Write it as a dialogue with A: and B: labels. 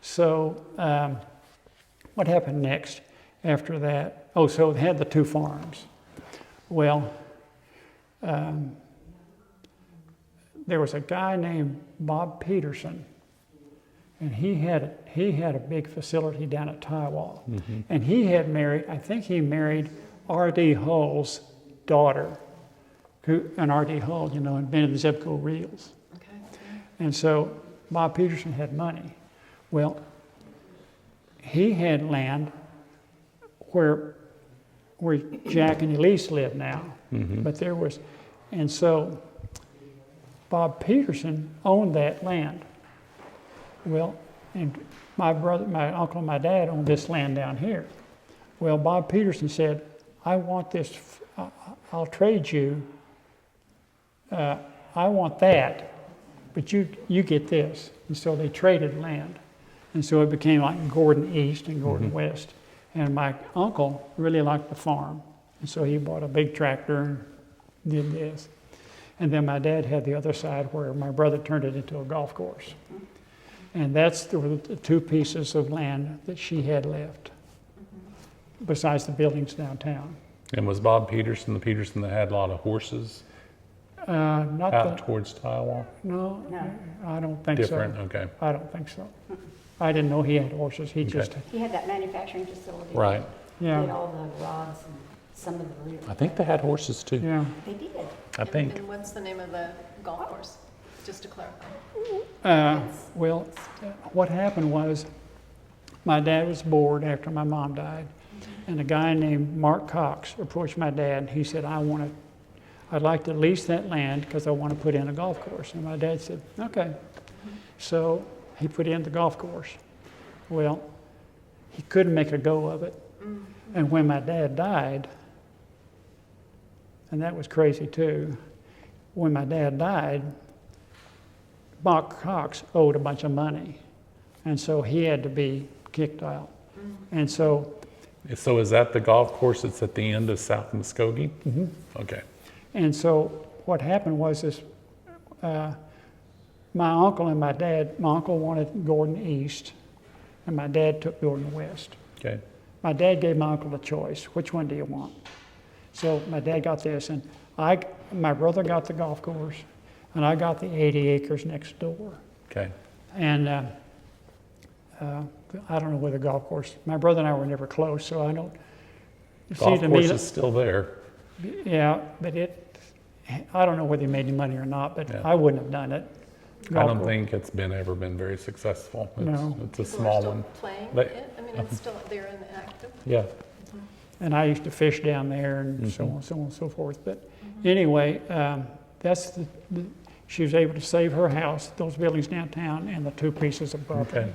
A: So what happened next after that? Oh, so they had the 2 farms. Well, there was a guy named Bob Peterson, and he had a big facility down at Taiwan.
B: Mm-hmm.
A: And he had married, I think he married R.D. Hull's daughter, and R.D. Hull, invented the Zebco reels.
C: Okay.
A: And so Bob Peterson had money. Well, he had land where Jack and Elise live now.
B: Mm-hmm.
A: But there was, and so Bob Peterson owned that land. Well, and my uncle and my dad owned this land down here. Well, Bob Peterson said, I want this, I'll trade you, I want that, but you get this. And so they traded land. And so it became like Gordon East and Gordon West. And my uncle really liked the farm. And so he bought a big tractor and did this. And then my dad had the other side where my brother turned it into a golf course. And that's the 2 pieces of land that she had left, besides the buildings downtown.
B: And was Bob Peterson the Peterson that had a lot of horses
A: Not
B: out towards Taiwan?
A: No, I don't think
B: Different,
A: so.
B: okay.
A: I don't think so. I didn't know he had horses. He
B: Okay.
A: just,
D: He had that manufacturing facility.
B: Right.
A: yeah,
D: Did all the rods and some of the reels.
B: I think they had horses too.
A: yeah.
D: They did.
B: I think.
C: And what's the name of the golf course? Just to clarify.
A: Well, what happened was my dad was bored after my mom died, and a guy named Mark Cox approached my dad, and he said, I'd like to lease that land because I want to put in a golf course. And my dad said, okay. So he put in the golf course. Well, he couldn't make a go of it. And when my dad died, and that was crazy too, when my dad died, Mark Cox owed a bunch of money. And so he had to be kicked out. And so,
B: So is that the golf course that's at the end of South Muskogee?
A: Mm-hmm.
B: Okay.
A: and so what happened was this, my uncle and my uncle wanted Gordon East, and my dad took Gordon West.
B: Okay.
A: My dad gave my uncle a choice. Which one do you want? So my dad got this, and my brother got the golf course, and I got the 80 acres next door.
B: Okay.
A: And I don't know where the golf course, my brother and I were never close, so I don't.
B: Golf course is still there.
A: Yeah, but I don't know whether he made any money or not, but
B: Yeah.
A: I wouldn't have done it.
B: I
A: Golf
B: don't
A: course.
B: think it's ever been very successful. It's,
A: No.
B: it's a
C: People are
B: small
C: still
B: one.
C: playing
B: They-
C: it? I mean, it's still there and active?
B: Yeah.
A: And I used to fish down there and so on and so forth. But anyway, that's she was able to save her house, those buildings downtown, and the 2 pieces of property.
B: Okay.